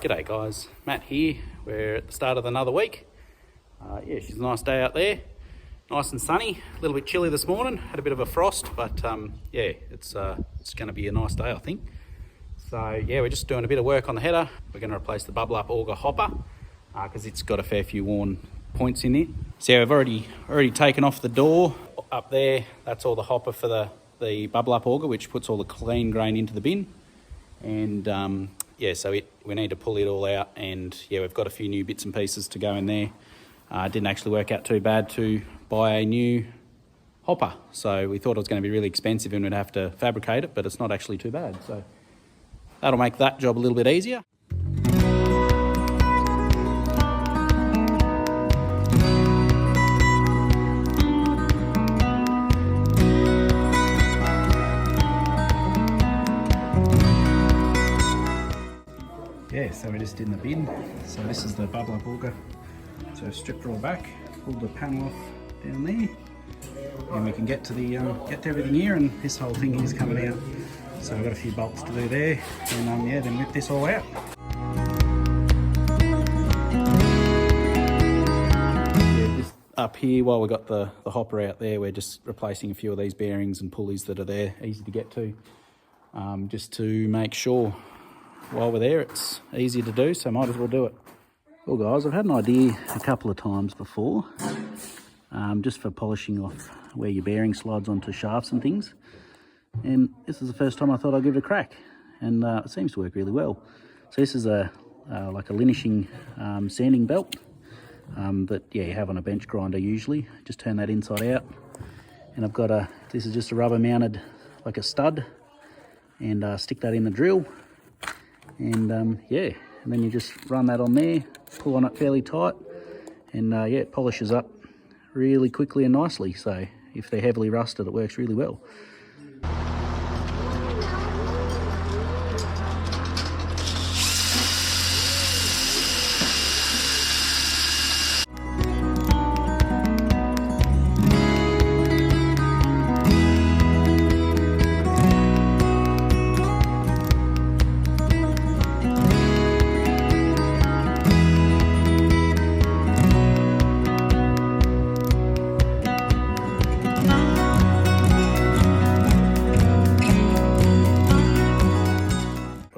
G'day guys, Matt here. We're at the start of another week. Yeah, she's a nice day out there. Nice and sunny, a little bit chilly this morning. Had a bit of a frost, but yeah, it's going to be a nice day, I think. So yeah, we're just doing a bit of work on the header. We're going to replace the bubble up auger hopper because it's got a fair few worn points in it. So yeah, we've already taken off the door up there. That's all the hopper for the bubble up auger, which puts all the clean grain into the bin. And yeah, so we need to pull it all out, and yeah, we've got a few new bits and pieces to go in there. It didn't actually work out too bad to buy a new hopper, so we thought it was going to be really expensive and we'd have to fabricate it, but it's not actually too bad, so that'll make that job a little bit easier. Yeah, so we're just in the bin. So this is the bubble up auger. So I've stripped it all back, pulled the panel off down there, and we can get to everything here, and this whole thing is coming out. So I've got a few bolts to do there, and yeah, then whip this all out. Yeah, just up here, while we've got the hopper out there, we're just replacing a few of these bearings and pulleys that are there, easy to get to, just to make sure while we're there it's easy to do, so might as well do it. Well guys, I've had an idea a couple of times before, just for polishing off where your bearing slides onto shafts and things, and this is the first time I thought I'd give it a crack, and it seems to work really well. So this is like a linishing sanding belt that yeah, you have on a bench grinder usually. Just turn that inside out, and I've got this is just a rubber mounted like a stud, and stick that in the drill. And yeah, and then you just run that on there, pull on it fairly tight, and yeah, it polishes up really quickly and nicely. So if they're heavily rusted, it works really well.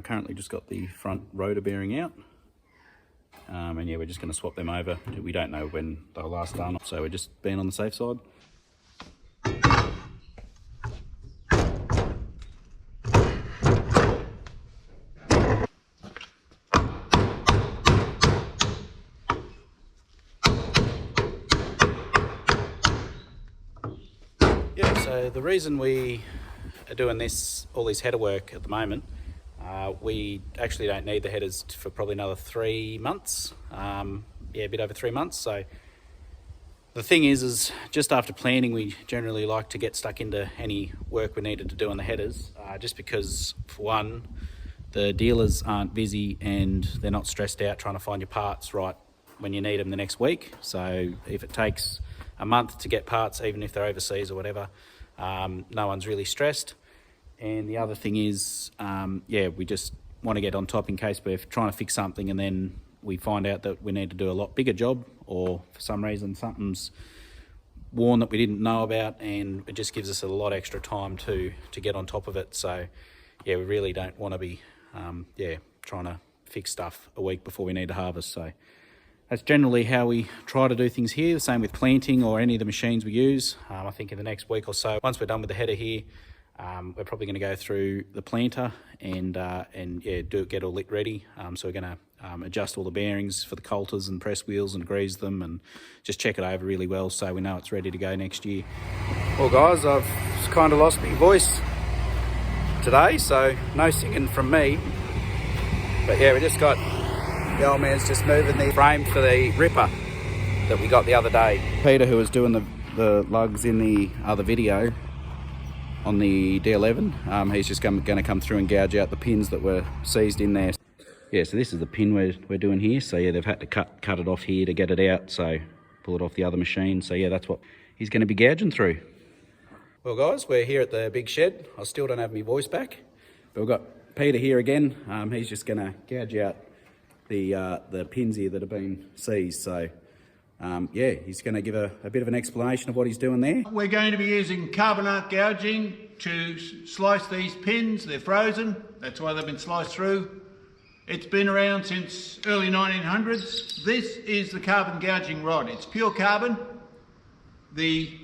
Currently just got the front rotor bearing out, and yeah, we're just going to swap them over. We don't know when they'll last done, so we're just being on the safe side. Yeah, so the reason we are doing all this header work at the moment, we actually don't need the headers for probably another 3 months. Yeah, a bit over 3 months. So the thing is just after planting, we generally like to get stuck into any work we needed to do on the headers, just because, for one, the dealers aren't busy and they're not stressed out trying to find your parts right when you need them the next week. So if it takes a month to get parts, even if they're overseas or whatever, no one's really stressed. And the other thing is, yeah, we just want to get on top in case we're trying to fix something and then we find out that we need to do a lot bigger job, or for some reason something's worn that we didn't know about, and it just gives us a lot extra time to get on top of it. So yeah, we really don't want to be yeah, trying to fix stuff a week before we need to harvest. So that's generally how we try to do things here. The same with planting or any of the machines we use. I think in the next week or so, once we're done with the header here, we're probably going to go through the planter and yeah, get all lit ready. So we're going to adjust all the bearings for the coulters and press wheels and grease them, and just check it over really well so we know it's ready to go next year. Well guys, I've kind of lost my voice today, so no singing from me. But yeah, we just got, the old man's just moving the frame for the ripper that we got the other day. Peter, who was doing the lugs in the other video, on the D11, he's just going to come through and gouge out the pins that were seized in there. Yeah, so this is the pin we're doing here. So yeah, they've had to cut it off here to get it out, so pull it off the other machine. So yeah, that's what he's going to be gouging through. Well guys, we're here at the big shed. I still don't have my voice back, but we've got Peter here again. He's just going to gouge out the pins here that have been seized. So yeah, he's going to give a bit of an explanation of what he's doing there. We're going to be using carbon arc gouging to slice these pins. They're frozen, that's why they've been sliced through. It's been around since early 1900s. This is the carbon gouging rod. It's pure carbon. The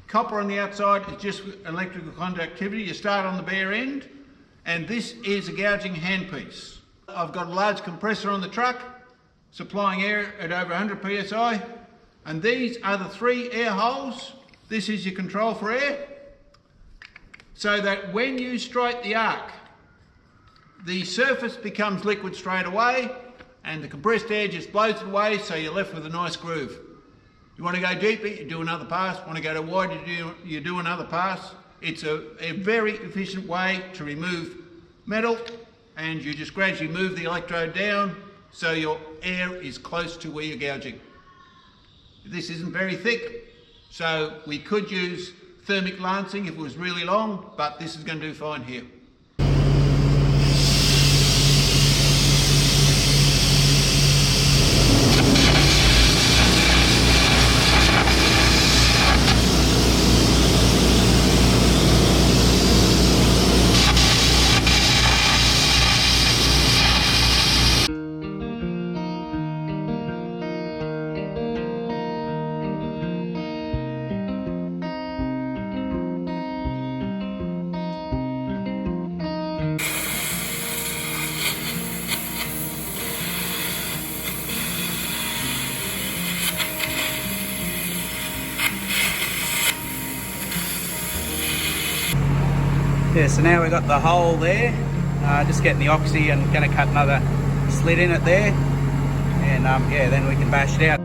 copper on the outside is just electrical conductivity. You start on the bare end, and this is a gouging handpiece. I've got a large compressor on the truck, supplying air at over 100 psi, and these are the 3 air holes. This is your control for air, so that when you strike the arc, the surface becomes liquid straight away, and the compressed air just blows it away, so you're left with a nice groove. You want to go deeper, you do another pass. Want to go to wider, you do another pass. It's a very efficient way to remove metal, and you just gradually move the electrode down so your air is close to where you're gouging. This isn't very thick, so we could use thermic lancing if it was really long, but this is going to do fine here. Yeah, so now we've got the hole there, just getting the oxy and going to cut another slit in it there, and yeah, then we can bash it out.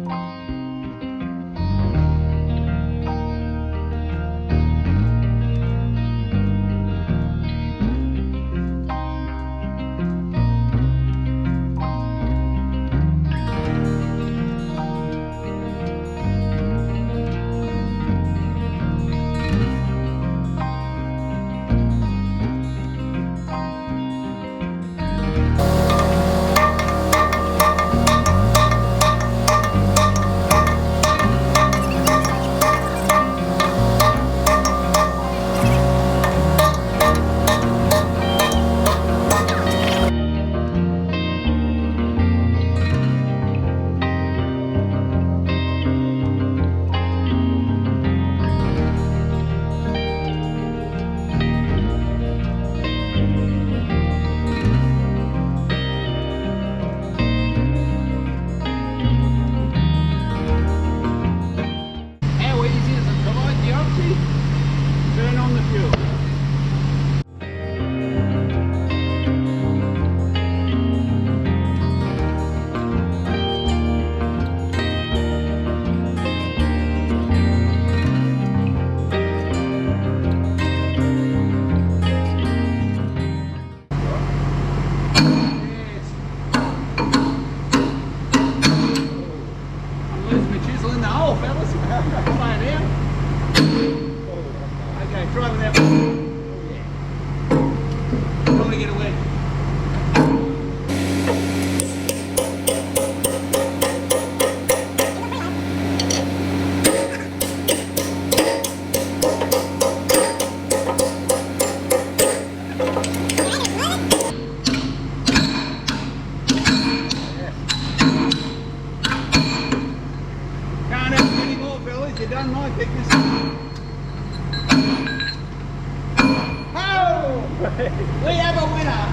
We have a winner.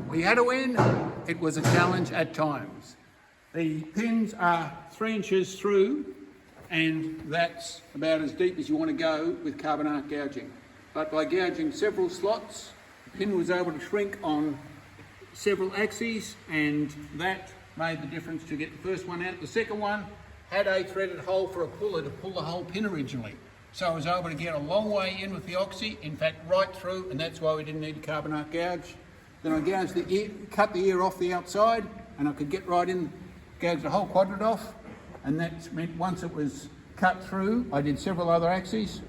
We had a win. It was a challenge at times. The pins are 3 inches through, and that's about as deep as you want to go with carbon arc gouging. But by gouging several slots, the pin was able to shrink on several axes, and that made the difference to get the first one out. The second one had a threaded hole for a puller to pull the whole pin originally. So I was able to get a long way in with the oxy, in fact right through, and that's why we didn't need a carbon arc gouge. Then I gouged the ear, cut the ear off the outside, and I could get right in, gouge the whole quadrant off, and that meant once it was cut through, I did several other axes.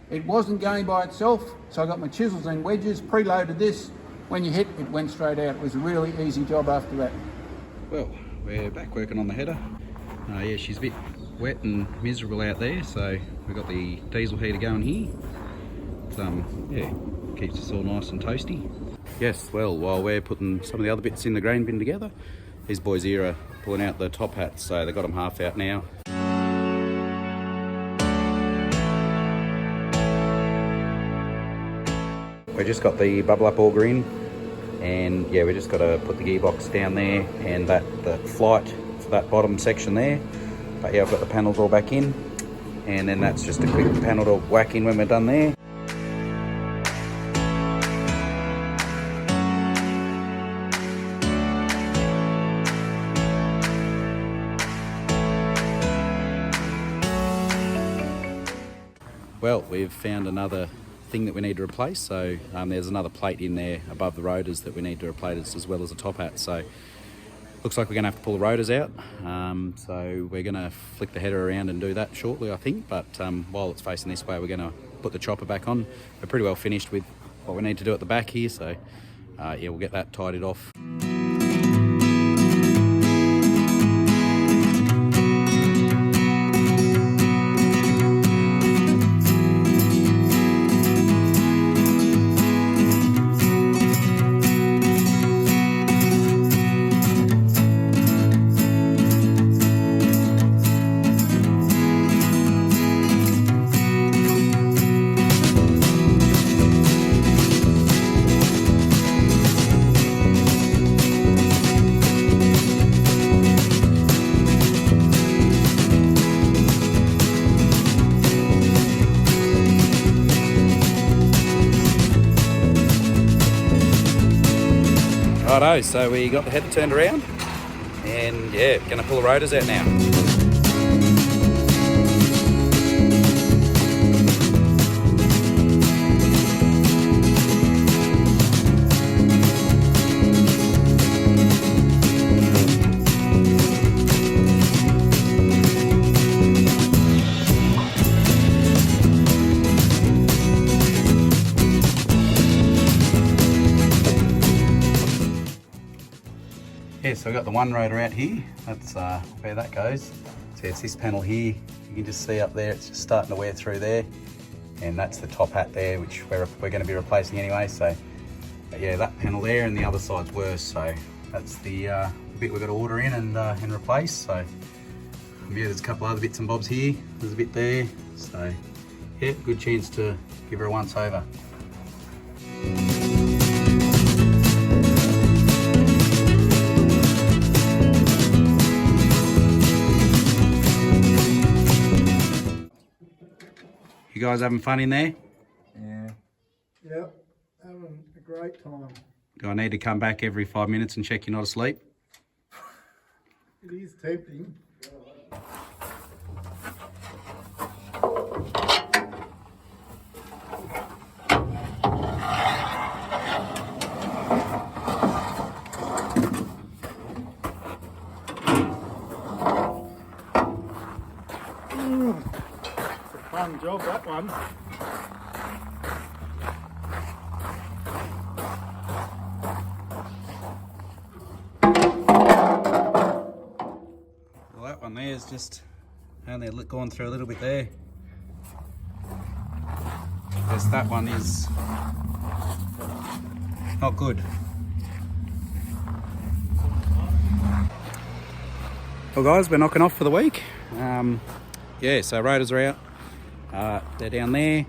It wasn't going by itself, so I got my chisels and wedges, preloaded this, when you hit, it went straight out. It was a really easy job after that. Well, we're back working on the header. Yeah, she's a bit wet and miserable out there, so we've got the diesel heater going here. It's, yeah, keeps us all nice and toasty. Yes, well, while we're putting some of the other bits in the grain bin together, these boys here are pulling out the top hats, so they've got them half out now. We just got the bubble up auger in, and yeah, we just got to put the gearbox down there and the flight for that bottom section there. But yeah, I've got the panels all back in, and then that's just a quick panel to whack in when we're done there. Well, we've found another thing that we need to replace, so there's another plate in there above the rotors that we need to replace, as well as a top hat. So looks like we're going to have to pull the rotors out, so we're going to flick the header around and do that shortly, I think. But while it's facing this way, we're going to put the chopper back on. We're pretty well finished with what we need to do at the back here, so yeah, we'll get that tidied off. Righto, so we got the header turned around, and yeah, gonna pull the rotors out now. Yeah, so I've got the one rotor out here. That's where that goes. So it's this panel here. You can just see up there, it's just starting to wear through there. And that's the top hat there, which we're going to be replacing anyway. So yeah, that panel there, and the other side's worse. So that's the bit we've got to order in and replace. So yeah, there's a couple other bits and bobs here. There's a bit there. So yeah, good chance to give her a once over. You guys having fun in there? Yeah. Yep, having a great time. Do I need to come back every 5 minutes and check you're not asleep? It is tempting. Fun job, that one. Well, that one there is just only gone through a little bit there. Yes, that one is not good. Well guys, we're knocking off for the week. Yeah, so rotors are out. They're down there.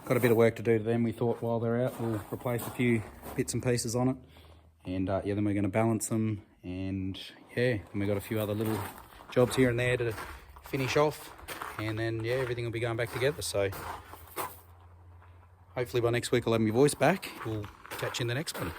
Got a bit of work to do to them. We thought while they're out we'll replace a few bits and pieces on it, and yeah, then we're going to balance them, and yeah, and we've got a few other little jobs here and there to finish off, and then yeah, everything will be going back together. So hopefully by next week I'll have my voice back. We'll catch you in the next one.